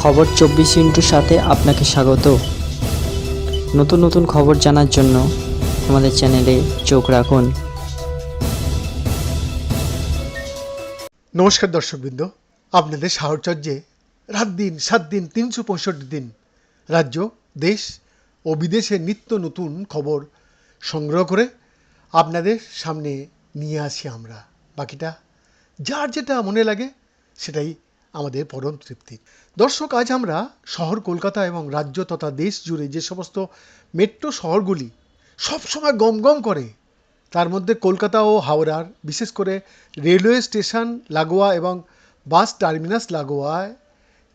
খবর 24 সাথে আপনাকে স্বাগত। নতুন নতুন খবর জানার জন্য আমাদের চ্যানেলে চোখ রাখুন। নমস্কার দর্শকবৃন্দ, আপনাদের সাহচর্যে রাত দিন 7 দিন 365 দিন রাজ্য, দেশ ও বিদেশের নিত্য নতুন খবর সংগ্রহ করে আপনাদের সামনে নিয়ে আসি আমরা। বাকিটা যার যেটা মনে লাগে সেটাই আমাদের পরম তৃপ্তি। দর্শক, আজ আমরা শহর কলকাতা এবং রাজ্য তথা দেশ জুড়ে যে সমস্ত মেট্রো শহরগুলি সবসময় গমগম করে, তার মধ্যে কলকাতা ও হাওড়ার বিশেষ করে রেলওয়ে স্টেশন লাগোয়া এবং বাস টার্মিনাস লাগোয়ায়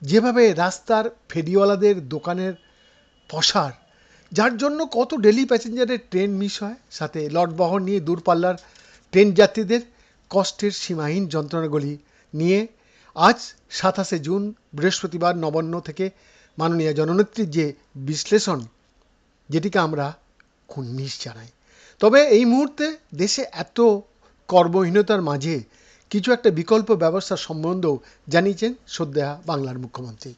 যেভাবে রাস্তার ফেরিওয়ালাদের দোকানের পসার, যার জন্য কত ডেলি প্যাসেঞ্জারের ট্রেন মিস হয়, সাথে লটবহর নিয়ে দূরপাল্লার ট্রেন যাত্রীদের কষ্টের সীমাহীন যন্ত্রণাগুলি নিয়ে আজ 27শে জুন বৃহস্পতিবার নবান্ন থেকে মাননীয় জননেত্রীর যে বিশ্লেষণ, যেটিকে আমরা কুর্নিশ জানাই। তবে এই মুহূর্তে দেশে এত কর্মহীনতার মাঝে কিছু একটা বিকল্প ব্যবস্থার সম্বন্ধেও জানিয়েছেন সদ্যা বাংলার মুখ্যমন্ত্রী।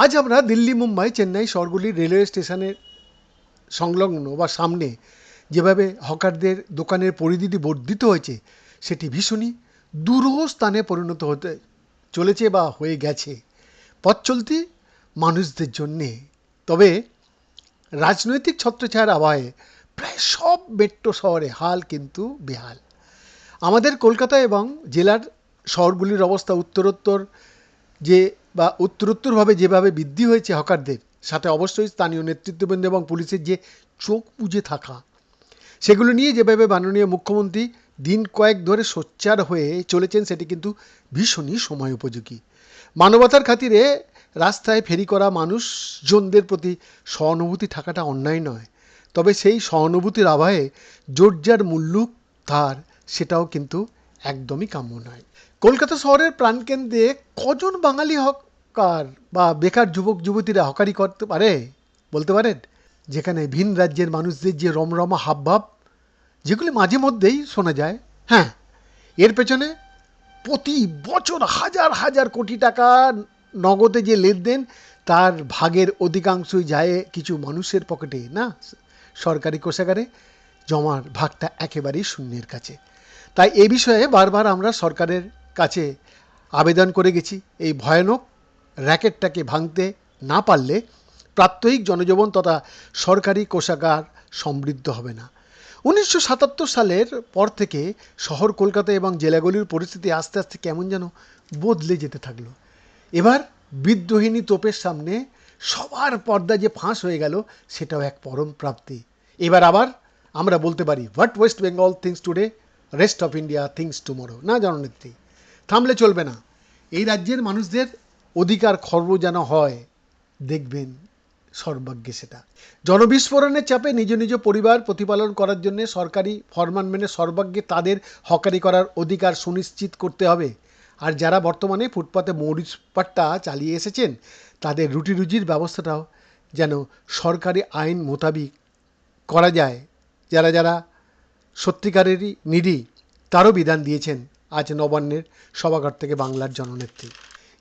আজ আমরা দিল্লি, মুম্বাই, চেন্নাই শহরগুলির রেলওয়ে স্টেশনের সংলগ্ন বা সামনে যেভাবে হকারদের দোকানের পরিধিটি বর্ধিত হয়েছে, সেটি ভীষণই দুরূহ স্থানে পরিণত হতে চলেছে বা হয়ে গেছে পথ চলতি মানুষদের জন্যে। তবে রাজনৈতিক ছত্রছায়ার আবহে প্রায় সব মেট্রো শহরে হাল কিন্তু বেহাল। আমাদের কলকাতা এবং জেলার শহরগুলির অবস্থা উত্তরোত্তরভাবে যেভাবে বৃদ্ধি হয়েছে হকারদের, সাথে অবশ্যই স্থানীয় নেতৃত্ববৃন্দ এবং পুলিশের যে চোখ বুজে থাকা, সেগুলো নিয়ে যেভাবে মাননীয় মুখ্যমন্ত্রী দিন কয়েক ধরে সোচ্চার হয়ে চলেছেন, সেটি কিন্তু ভীষণই সময় উপযোগী। মানবতার খাতিরে রাস্তায় ফেরি করা মানুষজনদের প্রতি সহানুভূতি থাকাটা অন্যায় নয়, তবে সেই সহানুভূতির আবহে জোরজার মুল্লুক তার, সেটাও কিন্তু একদমই কাম্য নয়। কলকাতা শহরের প্রাণকেন্দ্রে কজন বাঙালি হকার বা বেকার যুবক যুবতীরা হকারি করতে পারে বলতে পারেন? যেখানে ভিন রাজ্যের মানুষদের যে রমরমা হাবভাব, যেগুলি মাঝে মধ্যেই শোনা যায়। হ্যাঁ, এর পেছনে প্রতি বছর হাজার হাজার কোটি টাকা নগদে যে লেনদেন, তার ভাগের অধিকাংশই যায় কিছু মানুষের পকেটে, না সরকারি কোষাগারে। জমার ভাগটা একেবারেই শূন্যের কাছে। তাই এই বিষয়ে বারবার আমরা সরকারের কাছে আবেদন করে গেছি। এই ভয়ানক র্যাকেটটাকে ভাঙতে না পারলে প্রাত্যহিক জনজীবন তথা সরকারি কোষাগার সমৃদ্ধ হবে না। 1977 সালের পর থেকে শহর কলকাতা এবং জেলাগুলির পরিস্থিতি আস্তে আস্তে কেমন যেন বদলে যেতে থাকলো। এবার বিদ্রোহিণী তোপের সামনে সবার পর্দা যে ফাঁস হয়ে গেল, সেটাও এক পরম প্রাপ্তি। এবার আবার আমরা বলতে পারি, what West Bengal things today, rest of India things tomorrow. না জননেত্রী, থামলে চলবে না। এই রাজ্যের মানুষদের অধিকার খর্ব যেন হয়, দেখবেন সর্বাগ্যে সেটা। জনবিস্ফোরণের চাপে নিজ নিজ পরিবার প্রতিপালন করার জন্য সরকারি ফরমান মেনে সর্বাগ্যে তাদের হকারি করার অধিকার সুনিশ্চিত করতে হবে। আর যারা বর্তমানে ফুটপাতে মৌরিপাট্টা চালিয়ে এসেছেন, তাদের রুটি রুজির ব্যবস্থাটাও যেন সরকারি আইন মোতাবিক করা যায়। যারা যারা সত্যিকারেরই নিডি, তারও বিধান দিয়েছেন আজ নবান্নের সভাঘর থেকে বাংলার জননেত্রী।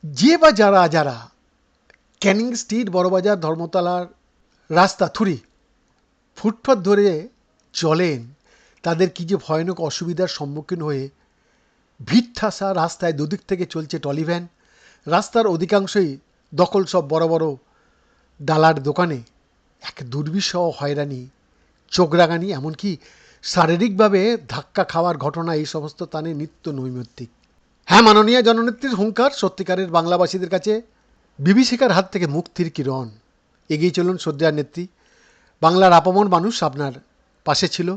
যে বা যারা যারা ক্যানিং স্ট্রিট, বড়বাজার, ধর্মতলার রাস্তা থুরি ফুটপাত ধরে চলেন, তাদের কী যে ভয়ানক অসুবিধার সম্মুখীন হয়ে ভিড়ঠাসা রাস্তায় দুদিক থেকে চলছে টলি ভ্যান। রাস্তার অধিকাংশই দখল সব বড় বড় ডালার দোকানে। এক দুর্বিষহ হয়রানি, চোখ রাগানি, এমনকি শারীরিকভাবে ধাক্কা খাওয়ার ঘটনা এই সমস্ত স্থানে নিত্য নৈমিত্তিক। হ্যাঁ, মাননীয় জননেত্রীর হুঙ্কার সত্যিকারের বাংলাবাসীদের কাছে বিভীষিকার হাত থেকে মুক্তির কিরণ। এগিয়ে চলুন শ্রদ্ধেয় নেত্রী। বাংলার আপামর মানুষ আপনার পাশে ছিল,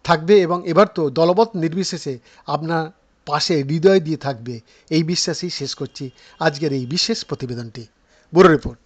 থাকবে এবং এবার তো দলবৎ নির্বিশেষে আপনার পাশে হৃদয় দিয়ে থাকবে, এই বিশ্বাসেই শেষ করছি আজকের এই বিশেষ প্রতিবেদনটি। Bureau report.